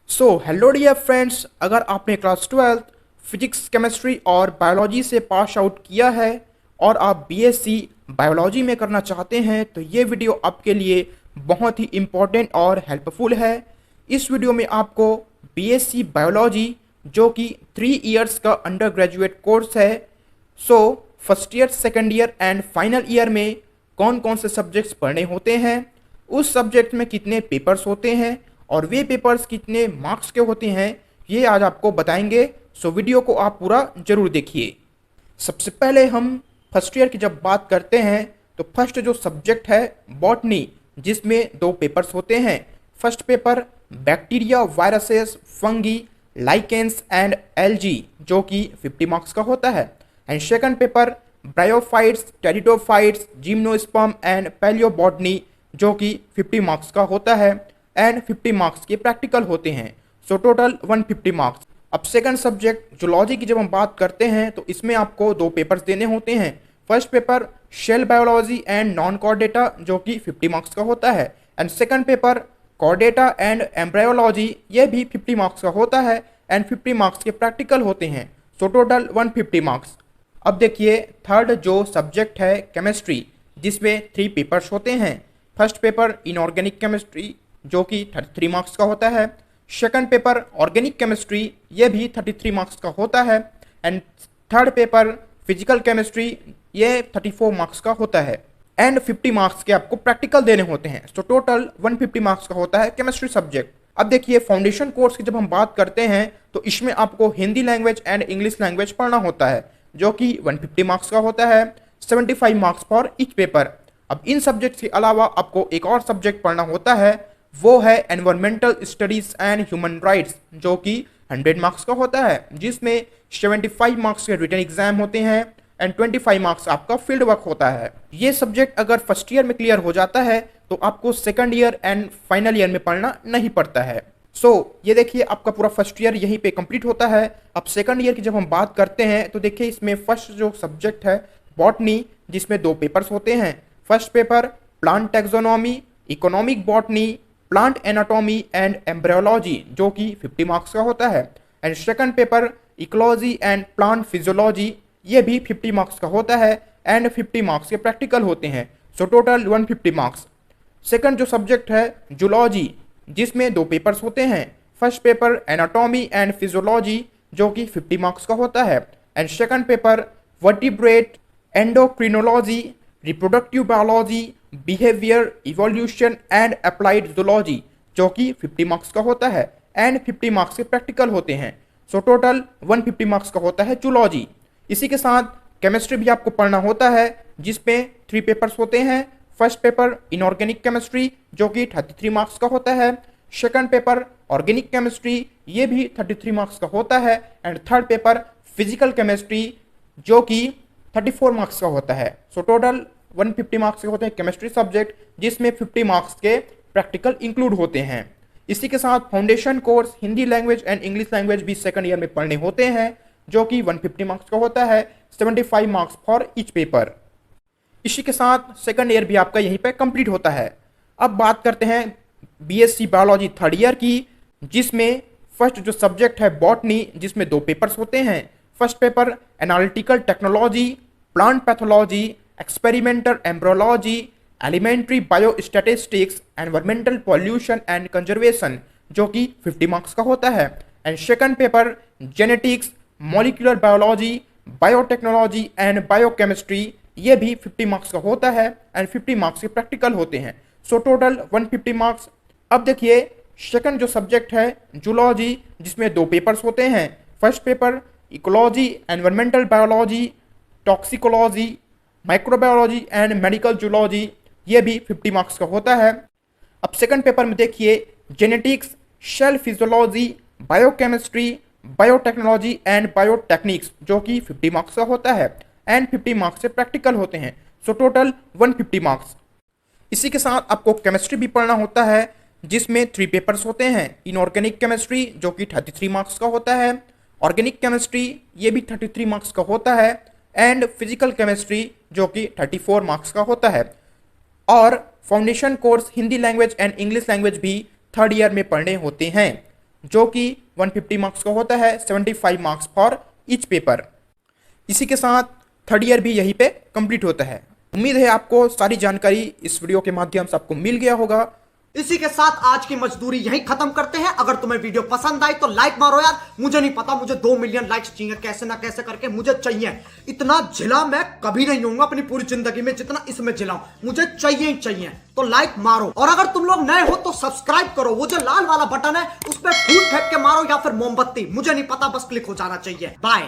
Hello dear friends, अगर आपने class 12 physics chemistry और बायोलॉजी से पास आउट किया है और आप बीएससी बायोलॉजी में करना चाहते हैं तो ये वीडियो आपके लिए बहुत ही इम्पोर्टेंट और हेल्पफुल है। इस वीडियो में आपको बीएससी बायोलॉजी जो कि 3 इयर्स का अंडर ग्रेजुएट कोर्स है, first year, second year and final year में कौन कौन से सब्जेक्ट्स पढ़ने होते हैं, उस सब्जेक्ट में कितने पेपर्स होते हैं और वे पेपर्स कितने मार्क्स के होते हैं, ये आज आपको बताएंगे। वीडियो को आप पूरा जरूर देखिए। सबसे पहले हम फर्स्ट ईयर की जब बात करते हैं तो फर्स्ट जो सब्जेक्ट है बॉटनी, जिसमें 2 पेपर्स होते हैं। First paper bacteria, viruses, fungi, lichens and algae जो कि 50 मार्क्स का होता है। And second paper bryophytes, pteridophytes, gymnosperm and palaeobotany जो कि 50 मार्क्स का होता है एंड 50 मार्क्स के प्रैक्टिकल होते हैं। Total 150 marks. अब सेकंड सब्जेक्ट जूलॉजी की जब हम बात करते हैं तो इसमें आपको 2 पेपर्स देने होते हैं। First paper shell biology and non chordata जो कि 50 मार्क्स का होता है and second paper chordata and embryology, ये भी 50 मार्क्स का होता है एंड 50 मार्क्स के प्रैक्टिकल होते हैं। Total 150 marks. अब देखिए थर्ड जो सब्जेक्ट है केमिस्ट्री, जिसमें 3 पेपर्स होते हैं। फर्स्ट पेपर इनऑर्गेनिक केमिस्ट्री जो कि 33 मार्क्स का होता है। सेकंड पेपर ऑर्गेनिक केमिस्ट्री, ये भी 33 मार्क्स का होता है and third paper physical chemistry, ये 34 मार्क्स का होता है एंड 50 मार्क्स के आपको प्रैक्टिकल देने होते हैं। टोटल 150 मार्क्स का होता है केमिस्ट्री सब्जेक्ट। अब देखिए फाउंडेशन कोर्स की जब हम बात करते हैं तो इसमें आपको Hindi language and English language पढ़ना होता है जो कि 150 मार्क्स का होता है, 75 मार्क्स फॉर ईच पेपर। अब इन सब्जेक्ट्स के अलावा आपको एक और सब्जेक्ट पढ़ना होता है, वो है environmental studies and human rights जो कि 100 मार्क्स का होता है, जिसमें 75 मार्क्स के रिटन एग्जाम होते हैं एंड 25 मार्क्स आपका फील्ड वर्क होता है। ये सब्जेक्ट अगर फर्स्ट ईयर में क्लियर हो जाता है तो आपको second year and final year में पढ़ना नहीं पड़ता है। ये देखिए आपका पूरा फर्स्ट ईयर यहीं पे कंप्लीट होता है। अब सेकंड ईयर की जब हम बात करते हैं तो देखिए इसमें फर्स्ट जो सब्जेक्ट है बॉटनी, जिसमें 2 पेपर्स होते हैं। First paper plant taxonomy, economic botany, plant anatomy and embryology जो कि 50 मार्क्स का होता है and second paper ecology and plant physiology, ये भी 50 मार्क्स का होता है एंड 50 मार्क्स के प्रैक्टिकल होते हैं। Total 150 marks. सेकंड जो सब्जेक्ट है जूलॉजी, जिसमें 2 पेपर्स होते हैं। First paper anatomy and physiology जो कि 50 मार्क्स का होता है and second paper vertebrate, endocrinology, reproductive biology, behaviour, evolution and applied zoology जो कि 50 मार्क्स का होता है एंड 50 मार्क्स के प्रैक्टिकल होते हैं। टोटल 150 मार्क्स का होता है जूलॉजी। इसी के साथ केमिस्ट्री भी आपको पढ़ना होता है, जिसमें 3 पेपर्स होते हैं। फर्स्ट पेपर इनऑर्गेनिक केमिस्ट्री जो कि 33 मार्क्स का होता है। सेकंड पेपर ऑर्गेनिक केमिस्ट्री, ये भी 33 मार्क्स का होता है and third paper physical chemistry जो कि 34 मार्क्स का होता है। टोटल 150 मार्क्स के होते हैं केमिस्ट्री सब्जेक्ट, जिसमें 50 मार्क्स के प्रैक्टिकल इंक्लूड होते हैं। इसी के साथ foundation course Hindi language and English language भी सेकंड ईयर में पढ़ने होते हैं जो कि 150 मार्क्स का होता है, 75 मार्क्स फॉर ईच पेपर। इसी के साथ सेकंड ईयर भी आपका यहीं पे कंप्लीट होता है। अब बात करते हैं बीएससी बायोलॉजी थर्ड ईयर की, जिसमें फर्स्ट जो सब्जेक्ट है बॉटनी, जिसमें 2 पेपर्स होते हैं। First paper analytical technology, plant pathology, experimental embryology, elementary biostatistics, environmental pollution and conservation जो कि 50 मार्क्स का होता है and second paper genetics, molecular biology, biotechnology and biochemistry, ये भी 50 मार्क्स का होता है एंड 50 मार्क्स के प्रैक्टिकल होते हैं। Total 150 marks. अब देखिए सेकंड जो सब्जेक्ट है जूलॉजी, जिसमें 2 पेपर्स होते हैं। First paper ecology, environmental biology, toxicology, microbiology and medical zoology, ये भी 50 मार्क्स का होता है। अब सेकंड पेपर में देखिए genetics, cell physiology, biochemistry, biotechnology and biotechnics जो कि 50 मार्क्स का होता है एंड 50 मार्क्स से प्रैक्टिकल होते हैं। Total 150 marks. इसी के साथ आपको केमिस्ट्री भी पढ़ना होता है, जिसमें 3 पेपर्स होते हैं। इनऑर्गेनिक केमिस्ट्री जो कि 33 मार्क्स का होता है, ऑर्गेनिक केमिस्ट्री ये भी 33 मार्क्स का होता है एंड फिजिकल केमिस्ट्री जो कि 34 मार्क्स का होता है। और foundation course Hindi language and English language भी थर्ड ईयर में पढ़ने होते हैं, जो कि 150 मार्क्स का होता है, 75 मार्क्स फॉर ईच पेपर। इसी के साथ थर्ड ईयर भी यहीं पे कंप्लीट होता है। उम्मीद है आपको सारी जानकारी इस वीडियो के माध्यम से आपको मिल गया होगा। इसी के साथ आज की मजदूरी यहीं खत्म करते हैं। अगर तुम्हें वीडियो पसंद आई तो लाइक मारो यार। मुझे नहीं पता, मुझे 2 मिलियन लाइक्स चाहिए, कैसे ना कैसे करके मुझे चाहिए। इतना झिला मैं कभी नहीं होऊंगा अपनी पूरी जिंदगी में जितना इसमें झिलाऊं, मुझे चाहिए ही चाहिए। तो लाइक मारो, और अगर तुम लोग नए हो तो सब्सक्राइब करो। वो जो लाल वाला बटन है उस पर फूल फेंक के मारो या फिर मोमबत्ती, मुझे नहीं पता, बस क्लिक हो जाना चाहिए। बाय।